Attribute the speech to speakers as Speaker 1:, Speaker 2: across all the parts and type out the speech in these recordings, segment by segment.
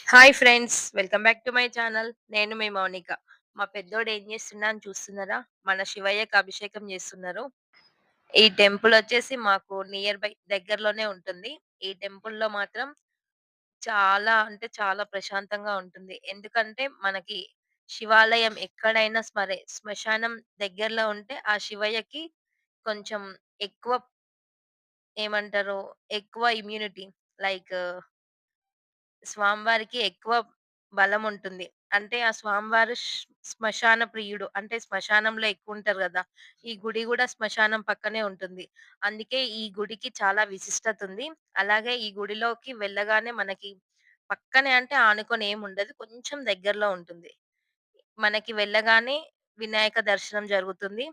Speaker 1: Hi friends. Welcome back to my channel. నేను మీ మౌనిక. మా పెద్దోడు ఏం చేస్తున్నా అని చూస్తున్నారా? మన శివయ్యకి అభిషేకం చేస్తున్నారు. ఈ టెంపుల్ వచ్చేసి మాకు నియర్ బై దగ్గరలోనే ఉంటుంది. ఈ టెంపుల్‌లో మాత్రం చాలా అంటే చాలా ప్రశాంతంగా ఉంటుంది. ఎందుకంటే మనకి శివాలయం ఎక్కడైనా శ్మశానం దగ్గరలో ఉంటే ఆ శివయ్యకి కొంచెం ఎక్కువ ఏమంటారు? ఎక్కువ ఇమ్యూనిటీ లైక్ స్వామివారికి ఎక్కువ బలముంటుంది. అంటే ఆ స్వామివారు శ్మశాన ప్రియుడు. అంటే శ్మశానంలో ఎక్కువుంటారు గదా! ఈ గుడి గూడా శ్మశానం పక్కనే ఉంటుంది. అందుకే ఈ గుడికి చాలా విశిష్టతుంది. అలాగే ఈ గుడిలోకి వెళ్ళగానే మనకి పక్కనే అంటే ఆనుకొని ఏముండదు. కొంచెం దగ్గరలో ఉంటుంది. మనకి వెళ్ళగానే వినాయక దర్శనం జరుగుతుంది.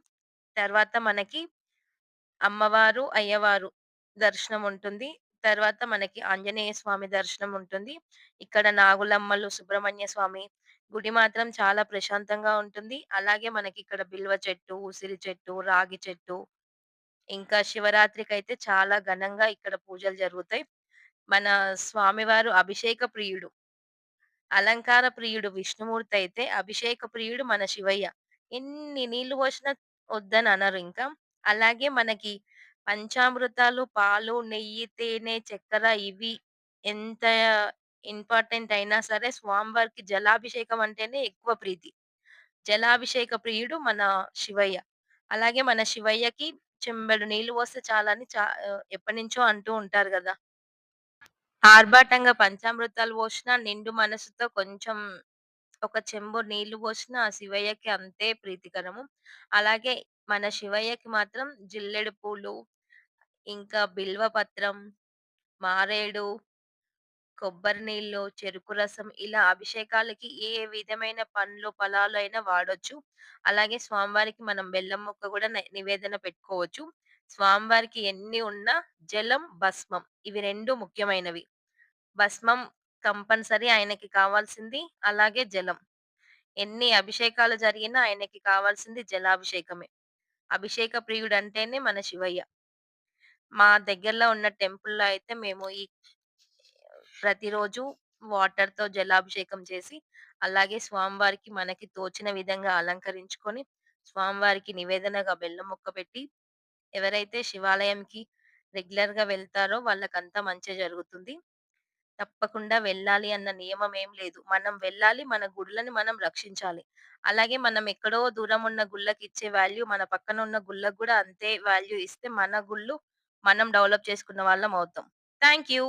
Speaker 1: తర్వాత మనకి అమ్మవారు, అయ్యవారు దర్శనం ఉంటుంది. తర్వాత మనకి ఆంజనేయ స్వామి దర్శనం ఉంటుంది. ఇక్కడ నాగులమ్మలు, సుబ్రహ్మణ్య స్వామి గుడి మాత్రం చాలా ప్రశాంతంగా ఉంటుంది. అలాగే మనకిక్కడ బిల్వ చెట్టు, ఉసిరి చెట్టు, రాగి చెట్టు, ఇంకా శివరాత్రికైతే చాలా ఘనంగా ఇక్కడ పూజలు జరుగుతాయి. మన స్వామివారు అభిషేక ప్రియుడు. అలంకార ప్రియుడు విష్ణుమూర్తయితే, అభిషేక ప్రియుడు మన శివయ్య. ఎన్ని నీళ్లు పోసినా వద్దననరు ఇంకా. అలాగే మనకి పంచామృతాలు, పాలు, నెయ్యి, తేనె, చక్కెర ఇవి ఎంత ఇంపార్టెంట్ అయినా సరే స్వామివారికి జలాభిషేకం అంటేనే ఎక్కువ ప్రీతి. జలాభిషేక ప్రియుడు మన శివయ్య. అలాగే మన శివయ్యకి చెంబెడు నీళ్లు పోస్తే చాలని ఎప్పటినుంచో అంటూ ఉంటారు గదా! ఆర్భాటంగా పంచామృతాలు పోషినా, నిండు మనసుతో కొంచెం ఒక చెంబు నీళ్లు పోషినా ఆ శివయ్యకి అంతే ప్రీతికరము. అలాగే మన శివయ్యకి మాత్రం జిల్లెడు పూలు, ఇంకా బిల్వ పత్రం, మారేడు, కొబ్బరి నీళ్ళు, చెరుకు రసం ఇలా అభిషేకాలకి ఏ విధమైన పండ్లు, ఫలాలైనా వాడొచ్చు. అలాగే స్వామివారికి మనం బెల్లం ముక్క గూడా నివేదన పెట్టుకోవచ్చు. స్వామివారికి ఎన్ని ఉన్నా జలం, భస్మం ఇవి 2 ముఖ్యమైనవి. భస్మం కంపల్సరీ ఆయనకి కావాల్సింది. అలాగే జలం. ఎన్ని అభిషేకాలు జరిగినా ఆయనకి కావాల్సింది జలాభిషేకమే. అభిషేక ప్రియుడంటేనే మన శివయ్య. మా దగ్గరలో ఉన్న టెంపుల్‌లో అయితే మేము ప్రతిరోజు వాటర్‌తో జలాభిషేకం చేసి, అలాగే స్వామివారికి మనకి తోచిన విధంగా అలంకరించుకొని, స్వామివారికి నివేదనగా బెల్లం ముక్క పెట్టి, ఎవరైతే శివాలయంకి రెగ్యులర్‌గా వెళ్తారో వాళ్ళకంతా మంచే జరుగుతుంది. తప్పకుండా వెళ్ళాలి అన్న నియమం ఏం లేదు. మనం వెళ్ళాలి. మన గుడులని మనం రక్షించాలి. అలాగే మనం ఎక్కడో దూరం ఉన్న గుళ్ళకి ఇచ్చే వాల్యూ మన పక్కన ఉన్న గుళ్ళకి గూడా అంతే వాల్యూ ఇస్తే మన గుళ్ళు మనం డెవలప్ చేసుకున్న వాళ్ళం అవుతాం. Thank you.